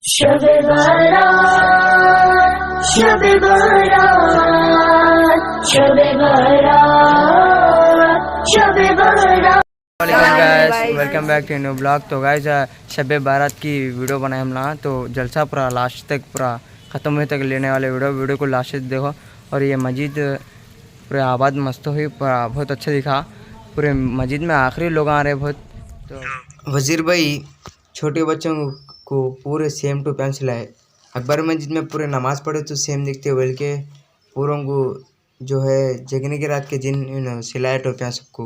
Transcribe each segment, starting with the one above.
شب Barat Shab Barat Shab Barat Shab Barat. Welcome back to new blog. تو guys Shab Barat کی ویڈیو بنائے ہم لوگ, تو جلسہ پورا لاسٹ تک پورا ختم ہونے تک لینے والے ویڈیو کو لاسٹ تک دیکھو. اور یہ مسجد پورے آباد مست ہوئی, بہت اچھا دکھا. پورے مسجد میں آخری لوگ آ رہے بہت. تو وزیر بھائی چھوٹے بچوں کو پورے سیم ٹو پینٹ سلائے. اکبر مسجد میں پورے نماز پڑھے تو سیم دکھتے, بلکہ پوروں کو جو ہے جگنے کی رات کے جن سلائے ٹوپیاں سب کو.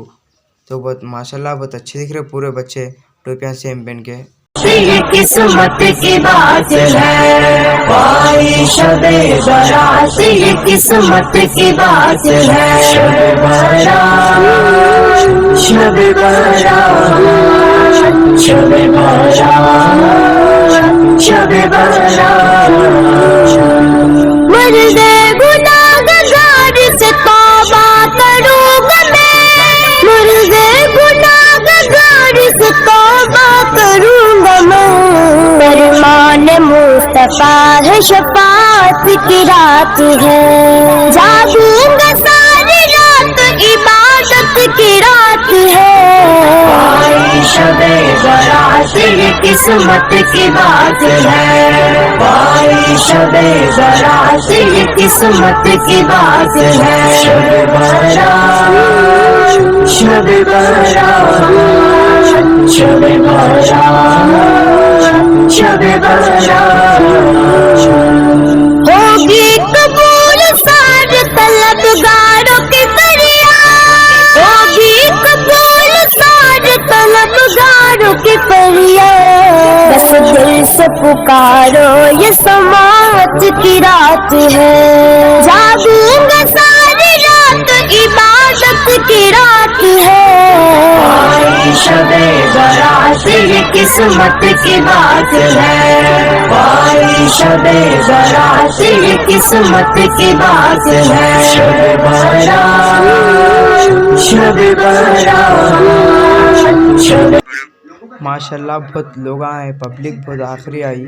تو بہت ماشاءاللہ بہت اچھے دکھ رہے پورے بچے ٹوپیاں سیم پہن کے. یہ قسمت کی بات ہے, پائی شب بارات یہ قسمت کی بات ہے. شب بارات شب بارات شب بارات شب بارات. مرد گناہگار سے توبہ کروں گا میں, مرد گناہگار سے توبہ کروں گا میں. فرمان مصطفیٰ ہے شفاعت کی رات ہے, جاگوں گا ساری رات عبادت کی رات ہے. پائی شب بارات یہ قسمت کی بات ہے, پائی شب بارات یہ قسمت کی بات ہے. شب بارات شب بارات شب بارات شب بارات. ہوگی قبول سارے طلبگاروں کی فریاد, ہوگی قبول سارے طلبگاروں کی فریاد. بس دل سے پکارو یہ سماعت کی رات ہے, جاگوں گا ساری رات عبادت کی رات ہے. پائی شب بارات یہ قسمت کی بات ہے, پائی شب بارات یہ قسمت کی بات ہے. شب بارات شب بارات شب. ماشاءاللہ بہت لوگ آئے, پبلک بہت آخری آئی.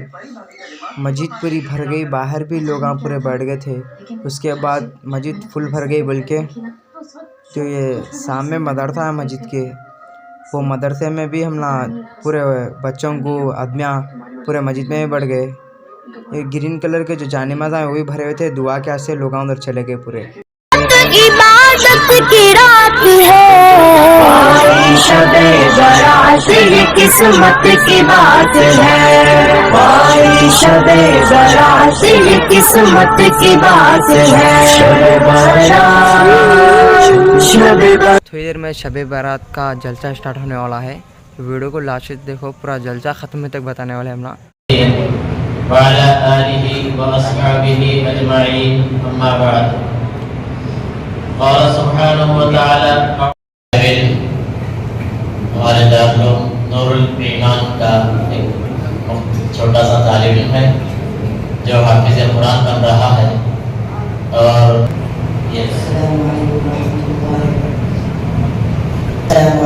مسجد پوری بھر گئی, باہر بھی لوگ پورے بیٹھ گئے تھے. اس کے بعد مسجد فل بھر گئی. بلکہ جو یہ سامنے مدرسہ ہے مسجد کے, وہ مدرسے میں بھی ہم پورے بچوں کو آدمیاں پورے مسجد میں بھی بڑھ گئے. یہ گرین کلر کے جو جانماز ہیں وہ بھی بھرے ہوئے تھے. دعا کے سے لوگ ادھر چلے گئے پورے. عبادت کی رات ہے, پائی شب بارات یہ قسمت کی بات ہے, پائی شب بارات یہ قسمت کی بات ہے. شب بارات شب بارات. تھوڑی دیر میں شب بارات کا جلسہ اسٹارٹ ہونے والا ہے. ویڈیو کو لاسٹ تک دیکھو, پورا جلسہ ختم ہونے تک بتانے والے ہم لوگ. وعلى آله وأصحابه أجمعين, أما بعد. قال سبحانه وتعالى, ہمارے دارالعلوم نور الایمان کا ایک چھوٹا سا طالب علم ہے جو حافظ قرآن بن رہا ہے. اور السلام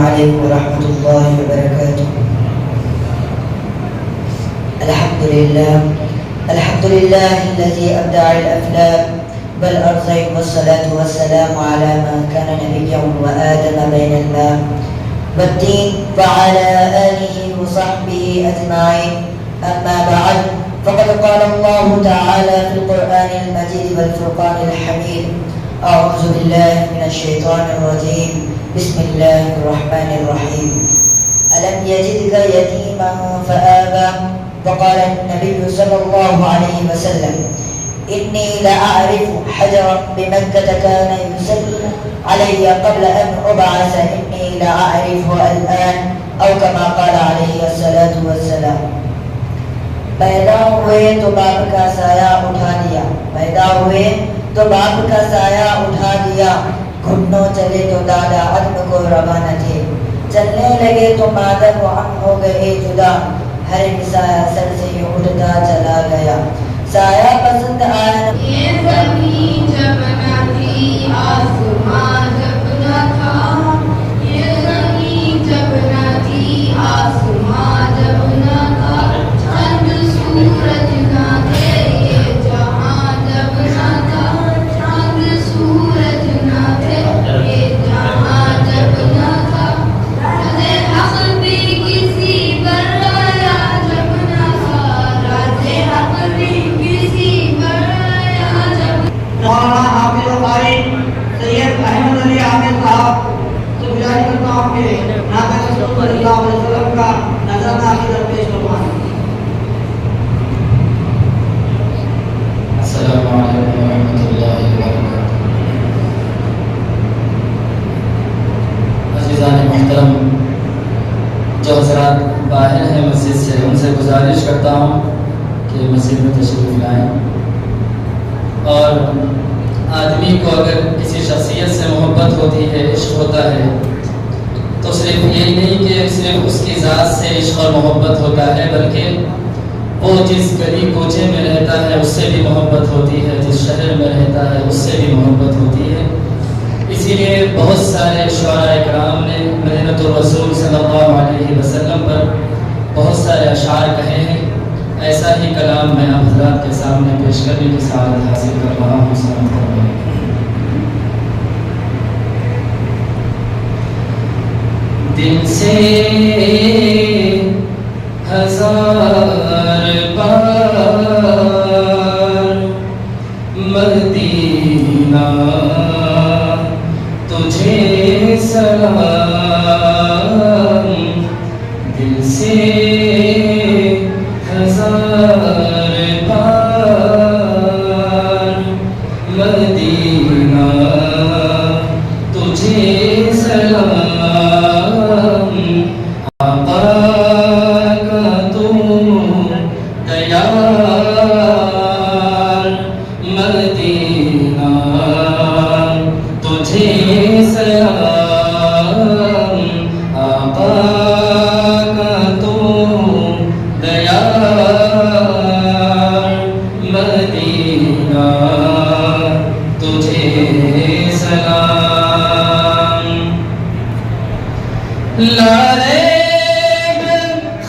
علیکم ورحمۃ اللہ وبرکاتہ. الحمد لله الذي أبدع الأفلاك بل أرزق والصلاة والسلام على من كان نبيا وآدم بين الماء والدين وعلى آله وصحبه أجمعين. أما بعد, فقد قال الله تعالى في القرآن المجيد والفرقان الحميد, أعوذ بالله من الشيطان الرجيم, بسم الله الرحمن الرحيم. ألم يجدك يتيما فآوى, وقال النبي صلى الله عليه وسلم, إني لأعرف حجرا بمكة كان يسلم علي قبل أن أبعث, إني لأعرفه الآن, أو كما قال عليه الصلاة والسلام. پیدا ہوئے تو باپ کا سایہ اٹھا دیا, پیدا ہوئے تو باپ کا سایہ اٹھا دیا, گھٹنوں چلے تو دادا عدم کو روانہ تھے, چلنے لگے تو مادر و ہم ہو گئے جدا, ہر ایک سایہ سر سے اٹھتا چلا گیا, سایہ پسند آیا. یہ زمین جب نہ تھی, آسمان جب نہ تھا, یہ زمین جب نہ تھی, آسمان جب رسول صلی اللہ علیہ وسلم کا نظرانہ عقیدت پیش فرمائیں۔ السلام علیکم ورحمۃ اللہ وبرکاتہ۔ عزیزان محترم، جو حضرات باہر ہیں مسجد سے، ان سے گزارش کرتا ہوں کہ مسجد میں تشریف لائیں، اور آدمی کو اگر کسی شخصیت سے محبت ہوتی ہے، عشق ہوتا ہے، تو صرف یہی نہیں کہ صرف اس کی ذات سے عشق اور محبت ہوتا ہے، بلکہ وہ جس گلی کوچے میں رہتا ہے اس سے بھی محبت ہوتی ہے، جس شہر میں رہتا ہے اس سے بھی محبت ہوتی ہے۔ اسی لیے بہت سارے شعراء کرام نے مدینۃ الرسول صلی اللہ علیہ وسلم پر بہت سارے اشعار کہے ہیں۔ ایسا ہی کلام میں آپ حضرات کے سامنے پیش کرنے کی سعادت حاصل کر رہا ہوں۔ سمجھ کر رہا ہوں۔ دل سے ہزار بار مدینہ تجھے سلام، دل سے ہزار بار مدینہ تجھے سلام، آقا کا تو دیار مدینہ تجھے سلام، آقا کا تو دیار مدینہ تجھے سلام، لاریب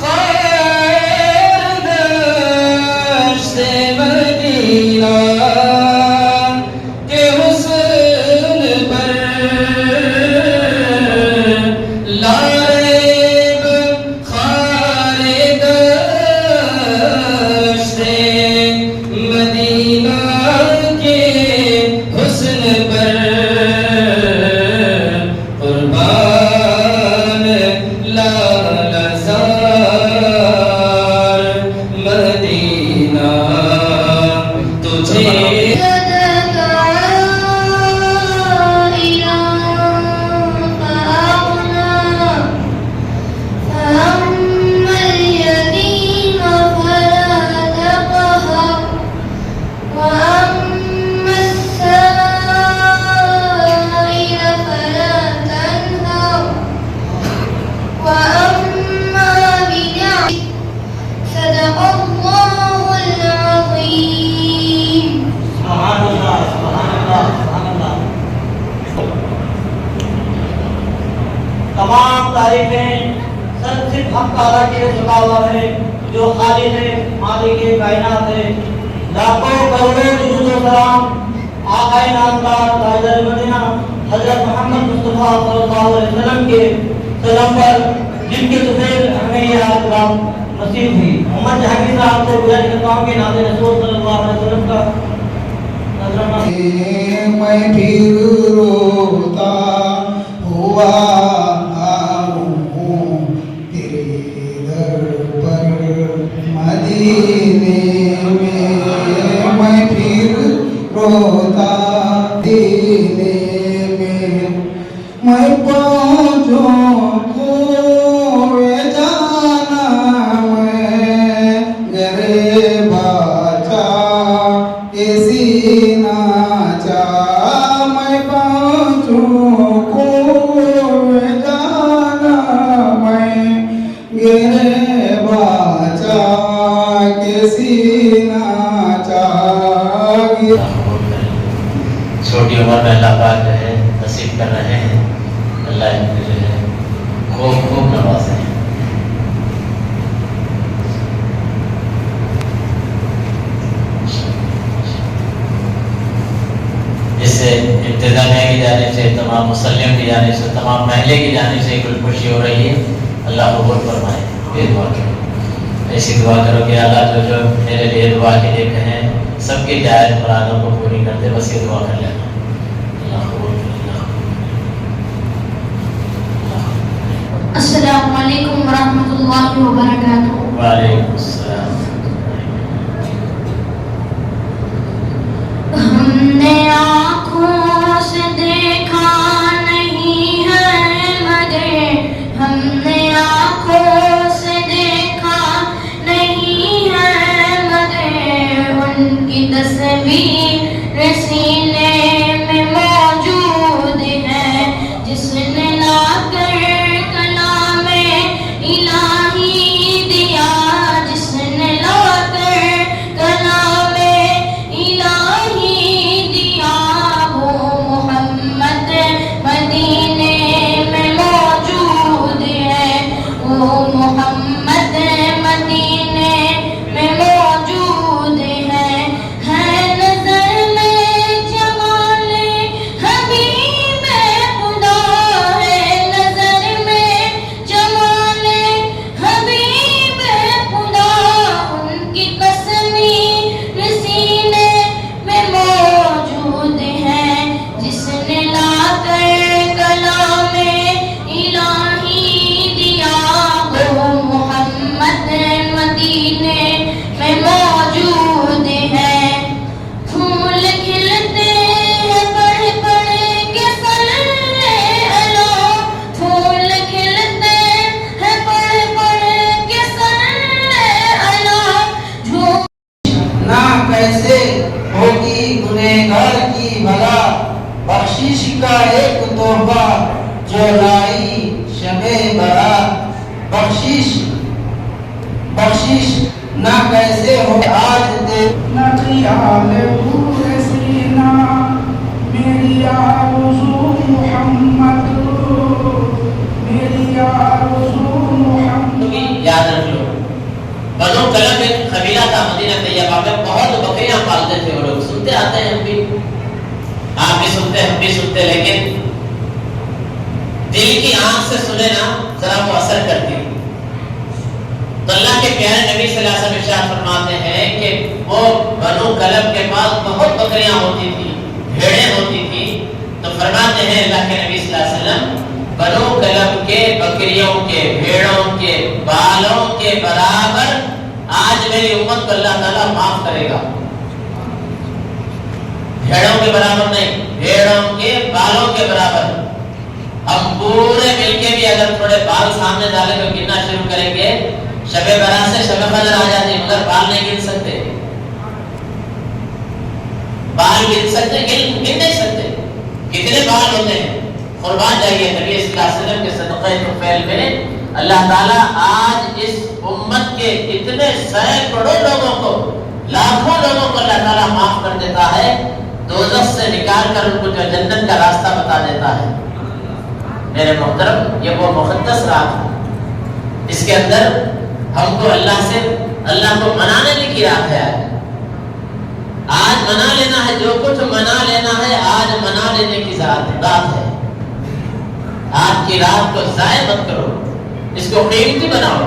خیر دشت مدینہ کے حسن پر، لاریب خیر دشت مدینہ کے حسن پر، قربان لال زار مدینہ تجھے يدك عائلا فأغنى، فأما اليتيم فلا تقهر، وأما السائل فلا تنهر، وأما بنعمة صدق الله العظيم۔ سبحان اللہ، سبحان اللہ، سبحان اللہ۔ تمام تعریفیں صرف حق تعالیٰ کے لیے چکا ہوا ہے، جو خالق ہے، مالک کائنات ہے۔ لاکھوں کروڑوں درود و سلام آقا نامدار تاجدار مدینہ حضرت محمد مصطفیٰ صلی اللہ علیہ وسلم کے قدم پر، جن کے طفیل ہمیں یہ آسلام نصیب ہوئی۔ محمد جہانگیر صاحب سے گزارش کرتا ہوں کہ ناظر رسول صلی اللہ علیہ وسلم کا نظرانہ میں پھر روتا ہوا آؤں تیرے در پر مدینے میں، میں پھر روتا مدینے میں، میں پہنچوں کوئے جانا میں گرے باچا ایسی ناچا، میں پہنچوں کوئے جانا میں گرے باچا کیسی ناچا۔ چھوٹی عمر میں اللہ پاک جو ہے نصیب کر رہے ہیں، اللہ ان کو جو ہے خوب خوب نوازے۔ اس سے انتظامیہ کی جانب سے، تمام مسلموں کی جانب سے، تمام محلے کی جانب سے کل خوشی ہو رہی ہے۔ اللہ قبول فرمائے۔ یہ دعا کرو، ایسی دعا کرو کہ اللہ جو میرے لیے دعا کے لیے کہیں، سب کی جائز مرادوں کو پوری کر دے، بس یہ دعا کر لینا۔ اللہ قبول کرے، اللہ قبول کرے، اللہ قبول کرے۔ السلام علیکم ورحمۃ اللہ وبرکاتہ. وعلیکم السلام. ہم نے آنکھوں سے دیکھا نہیں ہے مگر ہم نے آنکھوں سے دیکھا نہیں ہے مگر ان کی تصویر سینے میں موجود ہے. جس نے لا کر کلام الہی دیا, جس نے لا کر کلام الہی دیا, وہ محمد مدینے میں موجود ہے. وہ محمد مدینے میں موجود ہے. نظر میں جمال حبیب خدا ہے, نظر میں جمال حبیب خدا, ان کی تصویر سینے میں موجود ہے. جس نے لا کر کلام الہی دیا, وہ محمد مدینے میں موجود ہے. پھول کھلتے ہیں پڑھ پڑھ کے صلی اللہ, پھول کھلتے ہیں پڑھ پڑھ کے صلی اللہ. نہ کیسے ہوگی گنہگار کی بھلا, بخشش کا ایک تحفہ جو لائی شب برات. بخشش نہ کیسے ہو آج دے نہ خیال پورے سینہ میری آرزو محمد, میری آرزو محمد. یاد رکھ لو, بنو کلب ایک قبیلہ تھا مدینہ طیبہ میں, بہت بکریاں پالتے تھے وہ لوگ. سنتے آتے ہیں ہم بھی, آپ بھی سنتے ہم بھی سنتے, لیکن دل کی آنکھ سے سنے نا ذرا وہ اثر کرتی. تو اللہ کے پیارے نبی صلی اللہ علیہ وسلم ارشاد فرماتے ہیں کہ وہ بنو کلب کے پاس بہت بکریاں ہوتی تھی, بھیڑیں ہوتی تھی. تو فرماتے ہیں اللہ کے نبی صلی اللہ علیہ وسلم, بنو کلب کے بکریوں کے بھیڑوں کے بالوں کے برابر آج میری امت کو اللہ تعالیٰ معاف کرے گا. بھیڑوں کے برابر نہیں, بھیڑوں کے بالوں کے برابر. ہم پورے مل کے بھی اگر تھوڑے بال سامنے ڈالیں تو گننا شروع کریں گے, شب برات سے شب قدر آ جاتی, مگر بال نہیں گن سکتے. بال گن سکتے, گن نہیں سکتے. کتنے بال ہوتے ہیں, قربان جائیے نبی صلی اللہ علیہ وسلم کے صدقہ طفیل میں اللہ تعالیٰ آج اس امت کے اتنے سینکڑوں لوگوں کو, لاکھوں لوگوں کو اللہ تعالیٰ معاف کر دیتا ہے, دوزخ سے نکال کر ان کو جو جنت کا راستہ بتا دیتا ہے. میرے محترم, یہ وہ مقدس رات ہے, اس کے اندر ہم کو اللہ کو منانے کی رات ہے. آج منا لینا ہے, جو کچھ منا لینا ہے آج منا لینے کی رات ہے. آج کی رات کو ضائع مت کرو, اس کو قیمتی بناؤ.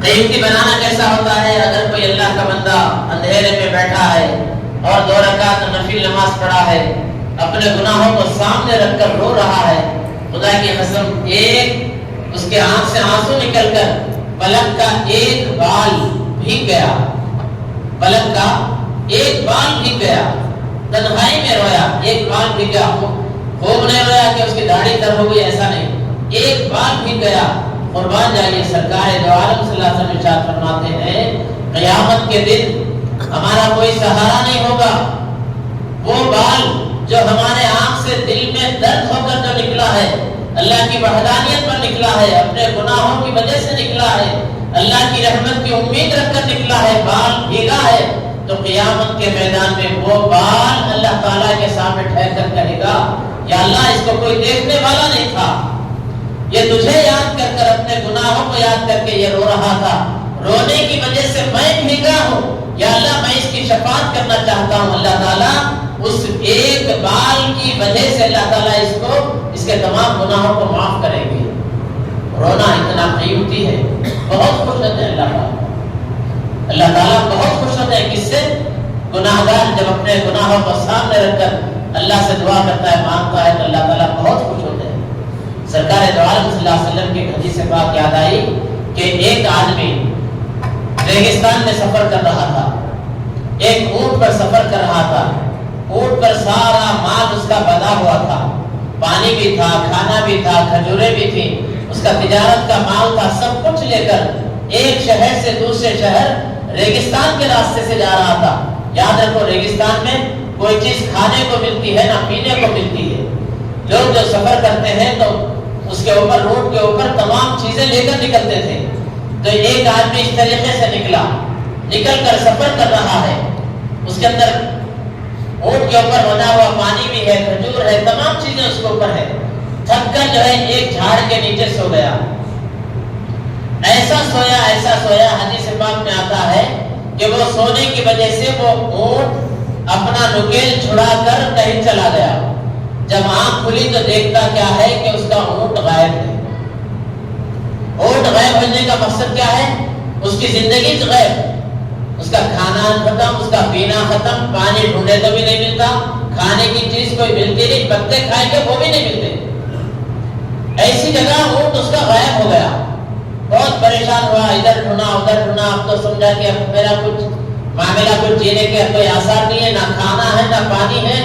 قیمتی بنانا کیسا ہوتا ہے؟ اگر کوئی اللہ کا بندہ اندھیرے میں بیٹھا ہے اور 2 رکعت نفل نماز پڑھا ہے, اپنے گناہوں کو سامنے رکھ کر رو رہا ہے, خدا کی قسم ایک اس کے آنکھ سے آنسو نکل کر پلک کا ایک بال بھیگ گیا, پلک کا ایک بال بھیگ گیا, تنہائی میں رویا, ایک بال بھیگ گیا. خوب نہیں رویا کہ اس کی داڑھی تر ہو گئی, ایسا نہیں, ایک بال بھیگ گیا. قربان جائیے, سرکار دو عالم صلی اللہ علیہ وسلم ارشاد فرماتے ہیں قیامت کے دن ہمارا کوئی سہارا نہیں ہوگا. وہ بال جو ہمارے آنکھ سے دل میں درد ہو کر جو نکلا ہے, اللہ کی وحدانیت پر نکلا ہے, اپنے گناہوں کی وجہ سے نکلا ہے, اللہ کی رحمت کی امید رکھ کر نکلا ہے, بال بھیگا ہے, تو قیامت کے میدان میں وہ بال اللہ تعالیٰ کے سامنے ٹھہر کر کہے گا, یا اللہ اس کو کوئی دیکھنے والا نہیں تھا, یہ تجھے یاد کر کر, اپنے گناہوں کو یاد کر کے یہ رو رہا تھا, رونے کی وجہ سے میں بھیگا ہوں, یا اللہ میں اس کی شفاعت کرنا چاہتا ہوں. اللہ تعالیٰ اس ایک بال کی وجہ سے اللہ تعالیٰ اس کے تمام گناہوں کو معاف کریں گے. رونا اتنا قیمتی ہے, بہت خوش ہوتے ہیں اللہ تعالیٰ. اللہ تعالیٰ بہت خوش ہوتے ہیں کس سے؟ گناہگار جب اپنے گناہوں کو سامنے رکھ کر اللہ سے دعا کرتا ہے, مانگتا ہے, تو اللہ تعالیٰ بہت خوش ہوتے ہیں. سرکار دو عالم صلی اللہ علیہ وسلم کی حدیث پاک یاد آئی کہ ایک آدمی ریگستان میں سفر کر رہا تھا، ایک اونٹ پر سفر کر رہا تھا، اونٹ پر سارا مال اس کا بندھا ہوا تھا، پانی بھی تھا، کھانا بھی تھا، کھجوریں بھی تھی، اس کا تجارت کا مال تھا، سب کچھ لے کر ایک شہر سے دوسرے شہر ریگستان کے راستے سے جا رہا تھا۔ یاد رکھو ریگستان میں کوئی چیز کھانے کو ملتی ہے نہ پینے کو ملتی ہے۔ لوگ جو سفر کرتے ہیں تو اس کے اوپر روڈ کے اوپر تمام چیزیں لے کر نکلتے تھے، تو ایک آدمی اس طریقے سے نکل کر سفر کر رہا ہے، اس کے اندر اونٹ کے اوپر بنا ہوا پانی بھی ہے، کھجور ہے، تمام چیزیں اس کے اوپر ہے، تھک کر جو ہے ایک جھاڑ کے نیچے سو گیا۔ ایسا سویا حدیث پاک میں آتا ہے کہ وہ سونے کی وجہ سے وہ اونٹ اپنا نکیل چھڑا کر کہیں چلا گیا۔ جب آنکھ کھلی تو دیکھتا کیا ہے کہ اس کا اونٹ غائب ہے۔ اونٹ غائب ہونے کا مقصد کیا ہے؟ اس کی زندگی غائب، اس کا کھانا ختم، اس کا پینا ختم، پانی ڈھونڈے تو بھی نہیں ملتا، کھانے کی چیز کوئی ملتی نہیں، پتے کھائیں گے وہ بھی نہیں ملتے۔ ایسی جگہ اونٹ اس کا غائب ہو گیا، بہت پریشان ہوا، ادھر ڈھونڈا ادھر ڈھونڈا، اب تو سمجھا کہ اب میرا کچھ معاملہ کچھ جینے کے کوئی آثار نہیں ہے، نہ کھانا ہے نہ پانی ہے،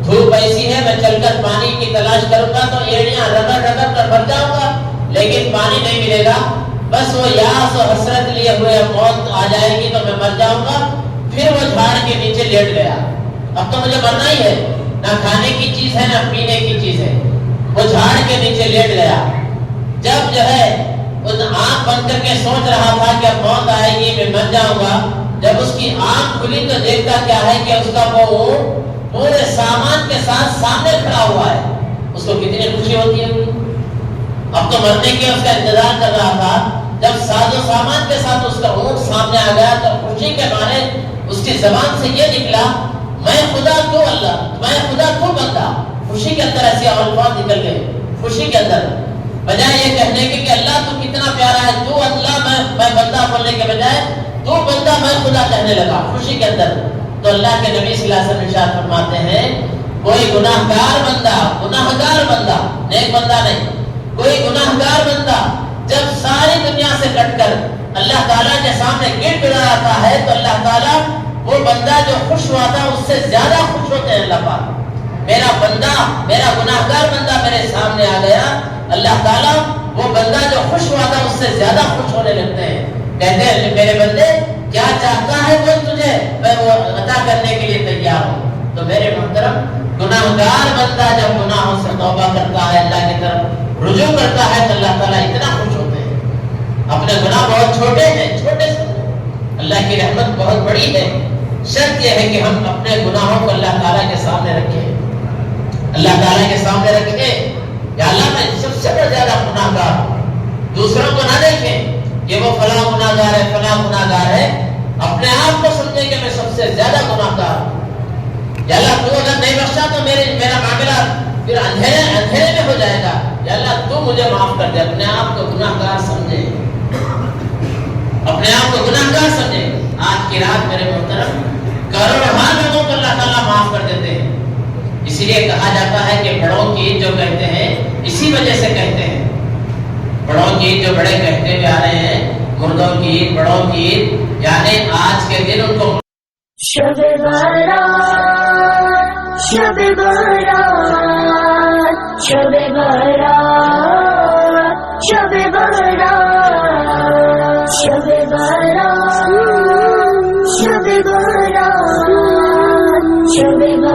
دھوپ ایسی ہے، میں چل کر پانی کی تلاش کروں گا تو ایڑیاں رگڑ کر مر جاؤں گا، لیکن پانی نہیں ملے گا، بس وہ یاس و حسرت لیے ہوئے موت آ جائے گی تو میں مر جاؤں گا۔ پھر وہ جھاڑ کے نیچے لیٹ گیا، اب تو مجھے مرنا ہی ہے، نہ کھانے کی چیز ہے نہ پینے کی چیز ہے، وہ جھاڑ کے نیچے لیٹ گیا۔ جب جو ہے آنکھ بند کر کے سوچ رہا تھا کہ اب موت آئے گی میں مر جاؤں گا، جب اس کی آنکھ کھلی تو دیکھتا کیا ہے کہ اس کا وہ اونٹ پورے سامان کے ساتھ سامنے کھڑا ہوا ہے۔ اس کو کتنی خوشی ہوتی ہے، اب تو مرنے کی اس کا انتظار کر رہا تھا، جب ساز و سامان کے ساتھ اس کا اونٹ سامنے آ گیا تو خوشی کے مارے اس کی زبان سے یہ نکلا، میں خدا تو اللہ، میں خدا تو بندہ۔ خوشی کے اندر ایسے الفاظ نکل گئے، خوشی کے اندر، بجائے یہ کہنے کے کہ اللہ تو کتنا پیارا ہے، تو اللہ میں بندہ بولنے کے بجائے تو بندہ میں خدا کہنے لگا خوشی کے اندر۔ تو اللہ کے نبی صلی اللہ علیہ وسلم ارشاد فرماتے ہیں کوئی گناہگار بندہ نیک بندہ نہیں، کوئی گناہگار بندہ جب ساری دنیا سے کٹ کر اللہ تعالیٰ کے سامنے گر گڑاتا ہے تو اللہ تعالیٰ وہ بندہ جو خوش ہوا تھا اس سے زیادہ خوش ہوتے ہیں۔ اللہ پاک میرا بندہ، میرا گناہگار بندہ میرے سامنے آ گیا، اللہ تعالیٰ وہ بندہ جو خوش ہوا تھا اس سے زیادہ خوش ہونے لگتے ہیں، کہتے ہیں میرے بندے کیا چاہتا ہے وہ تجھے، میں وہ عطا کرنے کے لیے تیار ہوں۔ تو میرے محترم گناہگار بندہ جب گناہوں سے توبہ کرتا ہے، اللہ کی طرف رجوع کرتا ہے تو اللہ تعالیٰ اتنا خوش ہوتے ہیں۔ اپنے گناہ بہت چھوٹے ہیں، چھوٹے سے اللہ کی رحمت بہت بڑی ہے، شرط یہ ہے کہ ہم اپنے گناہوں کو اللہ تعالیٰ کے سامنے رکھیں، اللہ تعالیٰ کے سامنے رکھیں یا اللہ میں سب سے زیادہ گناہگار ہوں۔ دوسروں کو نہ دیکھیں کہ وہ فلاں گناہگار ہے فلاں گناہگار ہے، اپنے آپ کو سمجھیں کہ میں سب سے زیادہ گناہگار ہوں۔ یا اللہ تو اگر نہیں بخشا تو میرا معاملہ پھر اندھیرے میں ہو جائے گا، یا اللہ تو مجھے معاف کر دے۔ اپنے آپ کو گناہگار سمجھے، اپنے آپ کو گناہگار سمجھے۔ آج کی رات میرے محترم کروڑوں لوگوں کو اللہ تعالیٰ معاف کر دیتے ہیں، اسی لیے کہا جاتا ہے کہ بڑوں کی عید جو کہتے ہیں اسی وجہ سے کہتے ہیں، بڑوں کی عید جو بڑے کہتے ہوئے آ رہے ہیں، مردوں کی عید، بڑوں کی عید، یعنی آج کے دن ان کو شب بارات، شب بارات، شب بارات، شب بارات، شب بارات، شب بارات، شب بارات۔